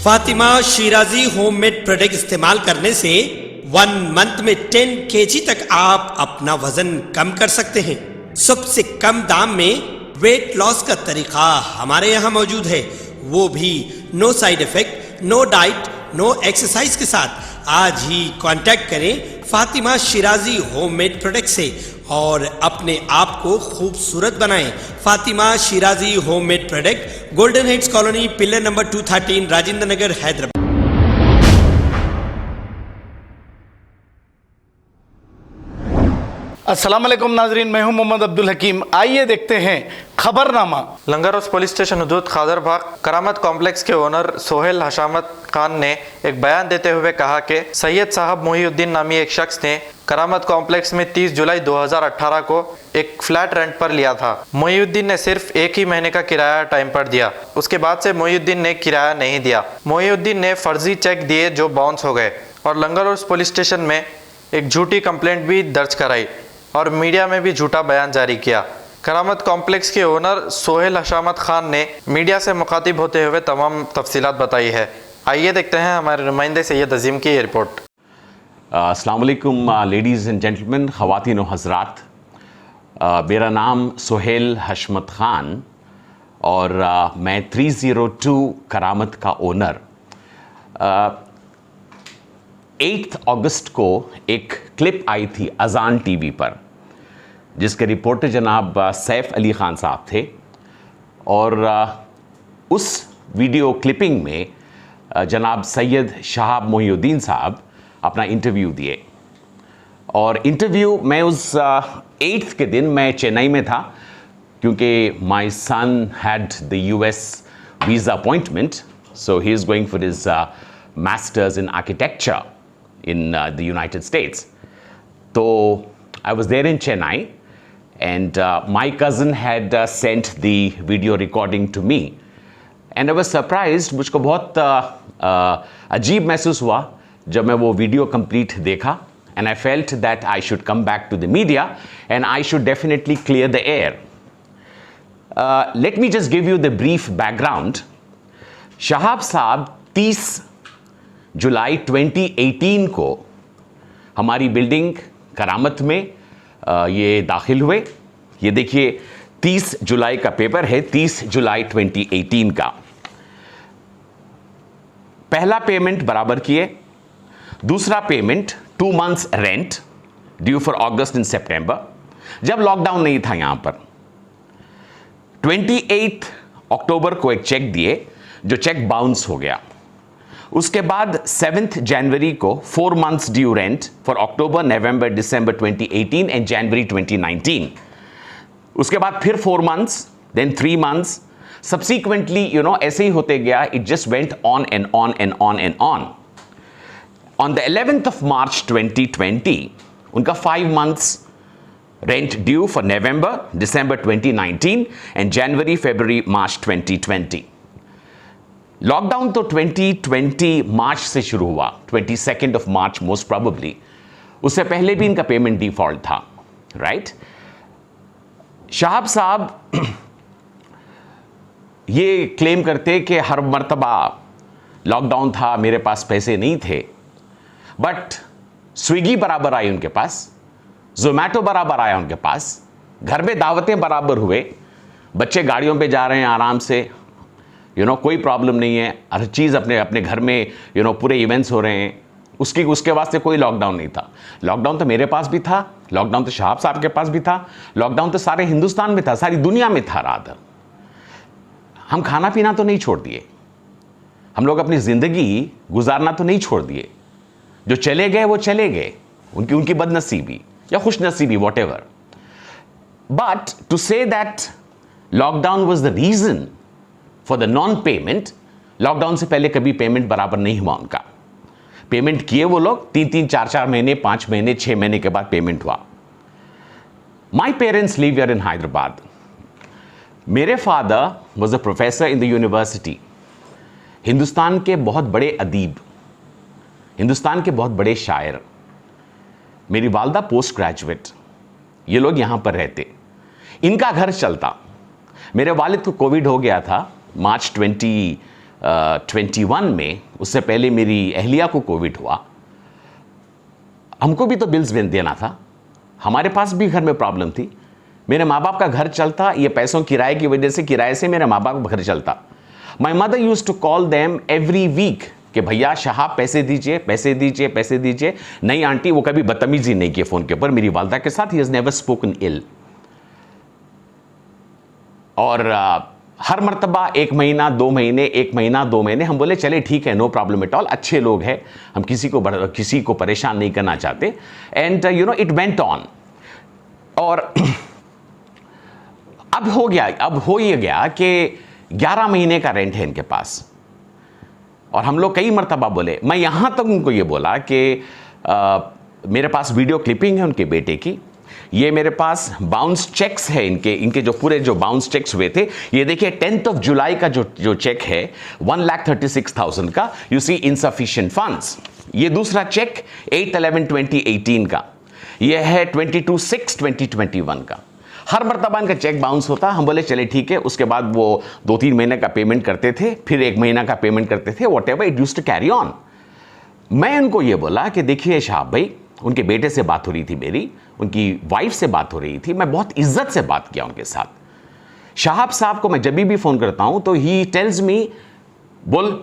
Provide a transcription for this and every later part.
Fatima Shirazi homemade product इस्तेमाल करने से 1 मंथ में 10 kg तक आप अपना वजन कम कर सकते हैं। सबसे कम दाम में वेट लॉस का तरीका हमारे यहाँ मौजूद है, वो भी no side effect, no diet, no exercise के साथ। आज ही कांटेक्ट करें फातिमा शिराजी होममेड प्रोडक्ट से और अपने आप को खूबसूरत बनाएं। Fatima Shirazi homemade product, golden heads colony, pillar number 213, Rajendra Nagar, Hyderabad. अस्सलाम वालेकुम नाजरीन, मैं हूं मोहम्मद अब्दुल हकीम। आइए देखते हैं खबरनामा। लंगर हाउस पुलिस स्टेशन हदूद खादरबाग करामत कॉम्प्लेक्स के ओनर सोहेल हशामत खान ने एक बयान देते हुए कहा कि सैयद साहब मोहिउद्दीन नामी एक शख्स ने करामत कॉम्प्लेक्स में 30 जुलाई 2018 को एक फ्लैट रेंट पर लिया था। मोहिउद्दीन ने सिर्फ 1 ही महीने का किराया टाइम पर दिया। उसके बाद से मोहिउद्दीन ने किराया नहीं दिया। मोहिउद्दीन ने फर्जी चेक दिए जो बाउंस हो गए और लंगर हाउस पुलिस स्टेशन में एक झूठी कंप्लेंट भी दर्ज कराई और मीडिया में भी झूठा बयान जारी किया। करामत कॉम्प्लेक्स के ओनर सोहेल हशामत खान ने मीडिया से मुखातिब होते हुए तमाम तफसीलात बताई है। आइए देखते हैं हमारे नुमाइंदे सैयद अजीम की ये रिपोर्ट। अस्सलाम वालेकुम लेडीज़ एंड जेंटलमैन, ख़वातीन व हज़रात, मेरा नाम सोहेल हशमत ख़ान और मैं 302 करामत का ओनर। 8 अगस्त को एक क्लिप आई थी अजान टीवी पर जिसके रिपोर्टर जनाब सैफ अली ख़ान साहब थे और उस वीडियो क्लिपिंग में जनाब सैयद शहाब मोहिउद्दीन साहब अपना इंटरव्यू दिए और इंटरव्यू मैं उस 8th के दिन मैं चेन्नई में था क्योंकि my son had the US visa appointment, so he is going for his masters in architecture in the United States. So I was there in Chennai and my cousin had sent the video recording to me and I was surprised. मुझको बहुत अजीब महसूस हुआ जब मैं वो video complete देखा and I felt that I should come back to the media and I should definitely clear the air. Let me just give you the brief background. Shahab साहब 30 जुलाई 2018 को हमारी बिल्डिंग करामत में ये दाखिल हुए। ये देखिए 30 जुलाई का पेपर है, 30 जुलाई 2018 का। पहला पेमेंट बराबर किए, दूसरा payment 2 months rent due for August and September, जब लॉकडाउन नहीं था यहाँ पर। 28 अक्टूबर को एक चेक दिए जो चेक बाउंस हो गया। उसके बाद 7th जनवरी को 4 months due rent for October, November, December 2018 and January 2019। उसके बाद फिर 4 months, देन 3 months, सब्सिक्वेंटली ऐसे ही होते गया। It just went on and on and on and on. On the 11th of March 2020 उनका 5 months rent due for November, December 2019 and January, February, March 2020। Lockdown तो 2020 मार्च से शुरू हुआ, 22nd of March most probably. उससे पहले भी इनका payment default था, राइट। शहाब साहब ये क्लेम करते कि हर मर्तबा लॉकडाउन था, मेरे पास पैसे नहीं थे, बट स्विगी बराबर आई उनके पास, जोमेटो बराबर आया उनके पास, घर में दावतें बराबर हुए, बच्चे गाड़ियों पे जा रहे हैं आराम से, कोई प्रॉब्लम नहीं है, हर चीज़ अपने अपने घर में पूरे इवेंट्स हो रहे हैं। उसके वास्ते कोई लॉकडाउन नहीं था। लॉकडाउन तो मेरे पास भी था, लॉकडाउन तो शहाब साहब के पास भी था, लॉकडाउन तो सारे हिंदुस्तान में था, सारी दुनिया में था। रादर हम खाना पीना तो नहीं छोड़ दिए, हम लोग अपनी ज़िंदगी गुजारना तो नहीं छोड़ दिए। जो चले गए वो चले गए, उनकी बदनसीबी या खुशनसीबी, whatever. But to say that lockdown was the reason for the non payment, lockdown से पहले कभी पेमेंट बराबर नहीं हुआ उनका। पेमेंट किए वो लोग 3-3, 4-4 महीने, 5 महीने, 6 महीने के बाद पेमेंट हुआ। My parents live here in Hyderabad. मेरे father was a professor in the university. Hindustan के बहुत बड़े अदीब, हिंदुस्तान के बहुत बड़े शायर। मेरी वालदा पोस्ट ग्रेजुएट। ये लोग यहाँ पर रहते, इनका घर चलता। मेरे वालिद को कोविड हो गया था मार्च 21 में, उससे पहले मेरी अहलिया को कोविड हुआ, हमको भी तो बिल्स देना था, हमारे पास भी घर में प्रॉब्लम थी। मेरे माँ बाप का घर चलता, ये पैसों किराए की वजह से, किराए से मेरे माँ बाप का घर चलता। My mother use to call them every week कि भैया साहब पैसे दीजिए, पैसे दीजिए, पैसे दीजिए। नहीं आंटी, वो कभी बदतमीजी नहीं की फ़ोन के ऊपर मेरी वालदा के साथ। ही हैज़ नेवर स्पोकन इल। और हर मर्तबा 1 महीना 2 महीने, 1 महीना 2 महीने हम बोले चले ठीक है, नो प्रॉब्लम एट ऑल, अच्छे लोग हैं, हम किसी को परेशान नहीं करना चाहते। And you know it went on. और अब हो ये गया कि 11 महीने का रेंट है इनके पास। और हम लोग कई मर्तबा बोले, मैं यहां तक उनको ये बोला कि मेरे पास वीडियो क्लिपिंग है उनके बेटे की, ये मेरे पास बाउंस चेक्स है इनके जो पूरे जो बाउंस चेक्स हुए थे, ये देखिए 10 जुलाई का जो चेक है 1,36,000 का, यू सी इनसफिशिएंट फंड्स। ये दूसरा चेक 8/11/2018 का, ये है 22/6/2021 का। हर मर्तबा इनका चेक बाउंस होता, हम बोले चले ठीक है। उसके बाद वो 2-3 महीने का पेमेंट करते थे, फिर 1 महीना का पेमेंट करते थे, whatever it used to carry on. मैं उनको ये बोला कि देखिए शाहब भाई, उनके बेटे से बात हो रही थी मेरी, उनकी वाइफ से बात हो रही थी, मैं बहुत इज्जत से बात किया उनके साथ। शाहब साहब को मैं जब भी फ़ोन करता हूं तो ही टेल्स मी, बोल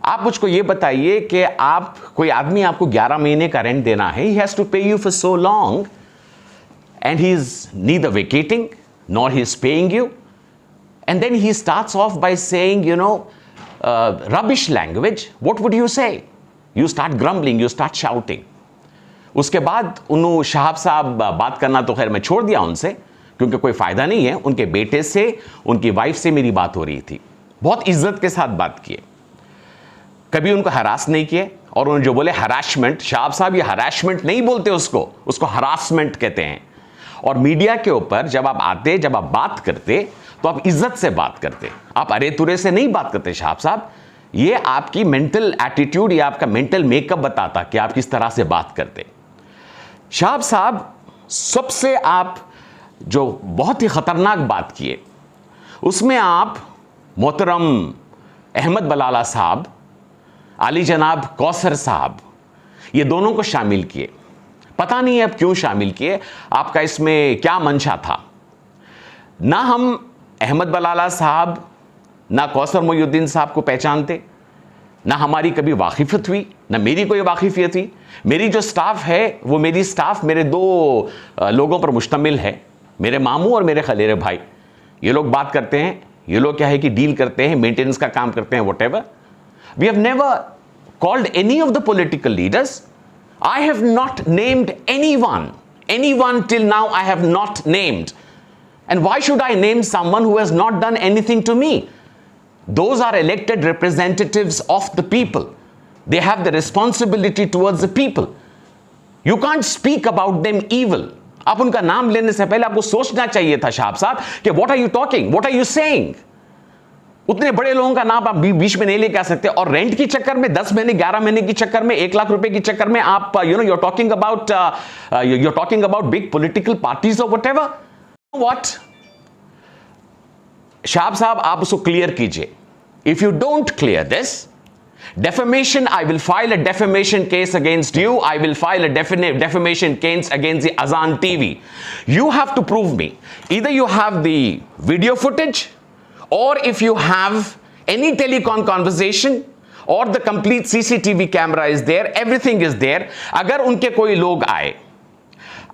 आप मुझको ये बताइए कि आप, कोई आदमी आपको 11 महीने का रेंट देना है, ही हैज़ टू पे you for so long and he is neither vacating nor he is paying you, and then he starts off by saying, you know, rubbish language. What would you say? You start grumbling, you start shouting. उसके बाद उन्होंने शाहब साहब बात करना तो खैर मैं छोड़ दिया उनसे, क्योंकि कोई फ़ायदा नहीं है। उनके बेटे से, उनकी वाइफ से मेरी बात हो रही थी, बहुत इज्जत के साथ बात किए, कभी उनको हरास नहीं किए। और उन्होंने जो बोले हरासमेंट, शाहब साहब ये हरासमेंट नहीं बोलते उसको हरासमेंट कहते हैं। और मीडिया के ऊपर जब आप आते, जब आप बात करते, तो आप इज्जत से बात करते, आप अरे तुरे से नहीं बात करते शाहब साहब। ये आपकी मेंटल एटीट्यूड या आपका मेंटल मेकअप बताता कि आप किस तरह से बात करते। शाहब साहब सबसे आप जो बहुत ही खतरनाक बात किए, उसमें आप मोहतरम अहमद बलाला साहब, अली जनाब कौसर साहब, ये दोनों को शामिल किए। पता नहीं अब क्यों शामिल किए, आपका इसमें क्या मंशा था। ना हम अहमद बलाला साहब, ना कौसर मोहिउद्दीन साहब को पहचानते, ना हमारी कभी वाकिफियत हुई, ना मेरी कोई वाकिफियत हुई। मेरी जो स्टाफ है वो मेरी स्टाफ मेरे 2 लोगों पर मुश्तमिल है, मेरे मामू और मेरे खलेरे भाई। ये लोग बात करते हैं, ये लोग क्या है कि डील करते हैं, मेंटेनेंस का काम करते हैं, whatever. We have never called any of the political leaders. I have not named anyone till now I have not named. And why should I name someone who has not done anything to me? Those are elected representatives of the people. They have the responsibility towards the people. You can't speak about them evil. आप उनका नाम लेने से पहले आपको सोचना चाहिए था शाहब साहब कि what are you talking? What are you saying? उतने बड़े लोगों का नाम आप बीच में नहीं लेके आ सकते। और रेंट की चक्कर में 10 महीने 11 महीने की चक्कर में 1 लाख रुपए की चक्कर में आप you're talking about big political parties or whatever. What? Shahab साहब आप उसको क्लियर कीजिए। If you don't clear this, defamation, I will file a defamation case against you. I will file a defamation case against the Azan TV. You have to prove me. Either you have the video footage, or if you have any telecom conversation, or the complete CCTV camera is there, everything is there. अगर उनके कोई लोग आए,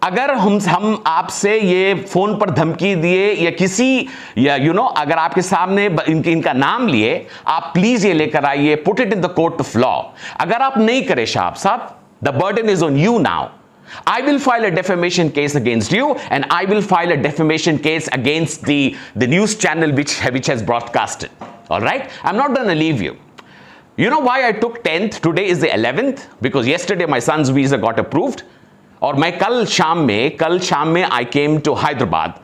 अगर हम आपसे ये phone पर धमकी दिए या किसी या अगर आपके सामने इनका नाम लिए, आप प्लीज ये लेकर आइए, put it in the court of law. अगर आप नहीं करें शाहब साहब, the burden is on you now. I will file a defamation case against you, and I will file a defamation case against the news channel which has broadcasted. All right? I'm not going to leave you. You know why I took 10th? Today is the 11th, because yesterday my son's visa got approved. और मैं कल शाम में I came to Hyderabad.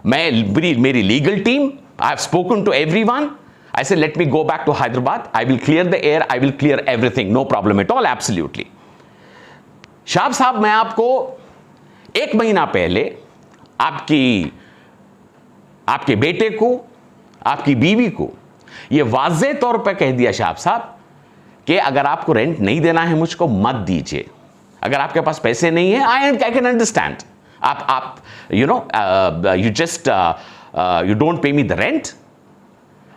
मेरी legal team, I have spoken to everyone. I said, let me go back to Hyderabad. I will clear the air. I will clear everything. No problem at all. Absolutely. Shahab साहब, मैं आपको 1 महीना पहले आपके बेटे को, आपकी बीवी को ये वाज़े तौर पर कह दिया शाह साहब कि अगर आपको रेंट नहीं देना है मुझको मत दीजिए, अगर आपके पास पैसे नहीं है आई कैन अंडरस्टैंड, आप you know you just you don't pay me the rent,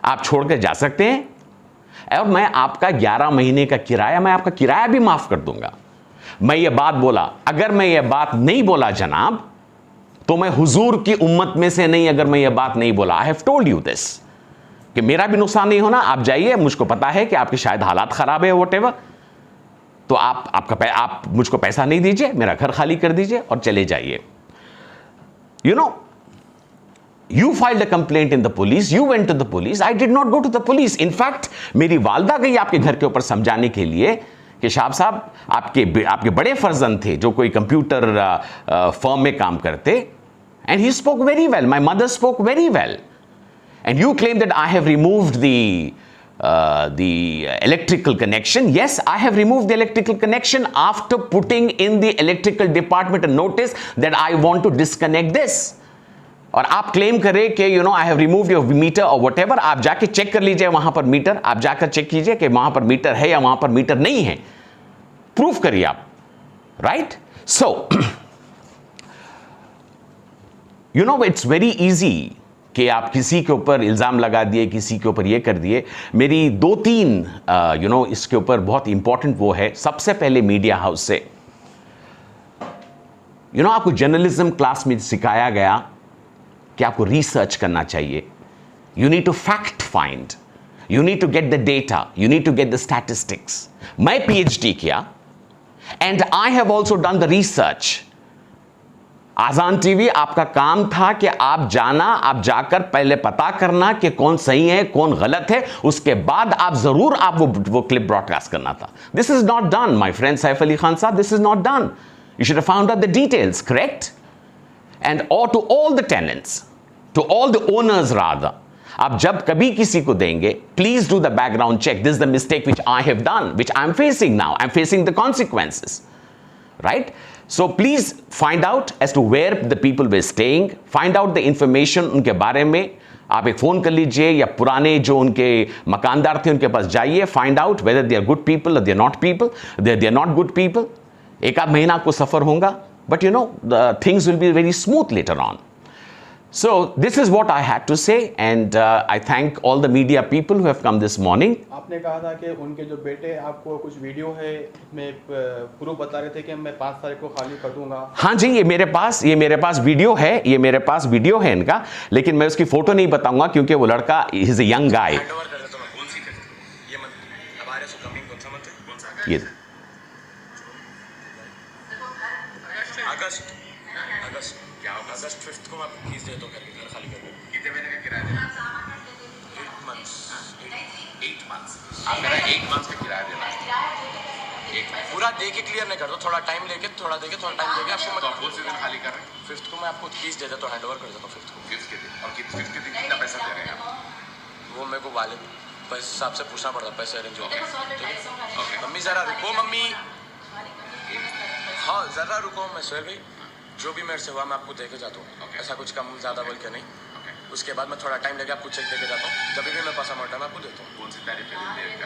आप छोड़ कर जा सकते हैं और मैं आपका 11 महीने का किराया, मैं आपका किराया भी माफ कर दूंगा। मैं ये बात बोला, अगर मैं ये बात नहीं बोला जनाब तो मैं हुजूर की उम्मत में से नहीं, अगर मैं ये बात नहीं बोला, I have told you this कि मेरा भी नुकसान नहीं होना, आप जाइए, मुझको पता है कि आपके शायद हालात खराब है व्हाटएवर, तो आप मुझको पैसा नहीं दीजिए, मेरा घर खाली कर दीजिए और चले जाइए। You know, You filed a complaint in the police, you went to the police, I did not go to the police. In fact, मेरी वालदा गई आपके घर के ऊपर समझाने के लिए कि शाह साहब आपके बड़े फर्जंद थे जो कोई कंप्यूटर फर्म में काम करते, and he spoke very well, my mother spoke very well, and you claim that I have removed the electrical connection. Yes, I have removed the electrical connection after putting in the electrical department a notice that I want to disconnect this. और आप claim करें कि you know I have removed your meter और whatever, आप जाके check कर लीजिए वहां पर मीटर, आप जाकर चेक कीजिए कि वहां पर मीटर है या वहां पर मीटर नहीं है, प्रूफ करिए आप, right? So you know it's very easy कि आप किसी के ऊपर इल्ज़ाम लगा दिए, किसी के ऊपर ये कर दिए। मेरी 2-3 यू नो इसके ऊपर बहुत इंपॉर्टेंट वो है। सबसे पहले मीडिया हाउस से, यू नो आपको जर्नलिज्म क्लास में सिखाया गया कि आपको रिसर्च करना चाहिए, you need to fact find, you need to get the data, you need to get the statistics. मैं PhD किया and I have also done the research. आजान टीवी आपका काम था कि आप जाकर पहले पता करना कि कौन सही है कौन गलत है, उसके बाद आप जरूर आप वो क्लिप ब्रॉडकास्ट करना था। This is not done my friend Saif Ali Khan साहब, this is not done. You should have found out the details, correct? And or to all the tenants, to all the owners rather, आप जब कभी किसी को देंगे, please do the background check. This is the mistake which I have done, which I am facing now. I am facing the consequences, right? So please find out as to where the people were staying. Find out the information उनके बारे में। आप एक phone कर लीजिए या पुराने जो उनके मकानदार थे उनके पास जाइए, find out whether they are good people or they are not people. They are not good people. एक आध महीना आपको सफ़र होगा, but you know the things will be very smooth later on. So this is what I had to say, and I thank all the media people who have come this morning. आपने कहा था कि उनके जो बेटे, आपको कुछ video है में प्रूफ बता रहे थे कि मैं 5 तारीख को खाली कर दूंगा। हाँ जी, ये मेरे पास वीडियो है, ये मेरे पास वीडियो है इनका, लेकिन मैं उसकी फोटो नहीं बताऊंगा क्योंकि वो लड़का इज ए यंग गाय। ये अगस्त 5 को मैं आपको कीज देता हूँ, घर खाली कर दूँ। कितने महीने का किराया देना? 8 months। आप मेरा 8 months का किराया देना है। पूरा दे के क्लियर नहीं कर दो, थोड़ा टाइम लेके आपको मैं 5th खाली कर रहे हैं। 5th को मैं आपको कीज दे देता हूँ, हैंड ओवर कर देता हूँ 5th को। 5th के दिन, और 5th के दिन कितना पैसा दे रहे हैं आप? वो मेरे को वाले पैसे साहब से पूछना पड़ता, पैसे अरेंज हो गए। मम्मी ज़रा रुको, मम्मी हाँ ज़रा रुको, मैं सोए भाई जो भी मेरे से हुआ मैं आपको दे के जाता हूँ, ऐसा कुछ कम ज़्यादा बोल के नहीं। उसके बाद मैं थोड़ा टाइम लेके आपको चेक दे के जाता हूँ, जब भी मेरे पास अमाउंट है मैं आपको देता हूँ। कौन सी तारीख पे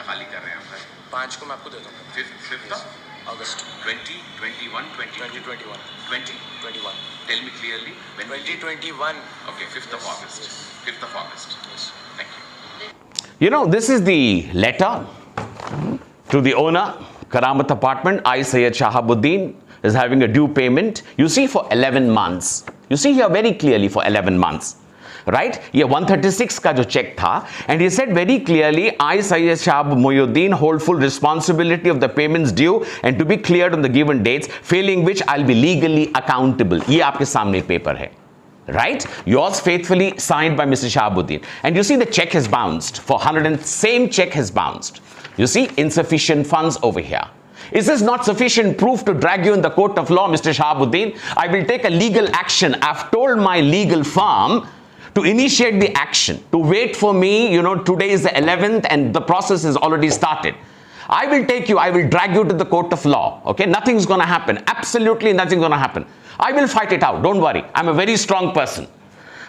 खाली कर रहे हैं आप? 5 को मैं आपको देता हूँ। 5th अगस्त 2021 2021 tell me clearly 2021 okay 5th of August yes thank you. You know, this is the letter to the owner, Karamat Apartment. I, Sayyid Shahabuddin, is having a due payment. You see, for 11 months. You see here very clearly for 11 months. Right? ये 136 का जो check था, and he said very clearly, I, Sayyid Shahab Mohyuddin, hold full responsibility of the payments due and to be cleared on the given dates, failing which I'll be legally accountable. ये आपके सामने paper है. Right? Yours faithfully signed by Mr. Shahabuddin. And you see the check has bounced. For 100 and same check has bounced. You see insufficient funds over here. Is this not sufficient proof to drag you in the court of law, Mr. Shahabuddin? I will take a legal action. I've told my legal firm to initiate the action, to wait for me. You know, today is the 11th and the process has already started. I will take you, I will drag you to the court of law. Okay, nothing's going to happen. Absolutely nothing's going to happen. I will fight it out. Don't worry. I'm a very strong person.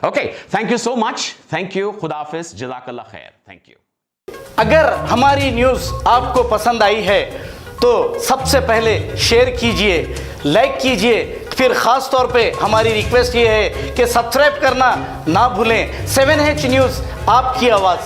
Okay, thank you so much. Thank you. Khuda Hafiz. Jazakallah khair. Thank you. अगर हमारी news आपको पसंद आई है तो सबसे पहले share कीजिए, like कीजिए, फिर ख़ास तौर पे हमारी रिक्वेस्ट ये है कि सब्सक्राइब करना ना भूलें। 7H न्यूज़, आपकी आवाज़।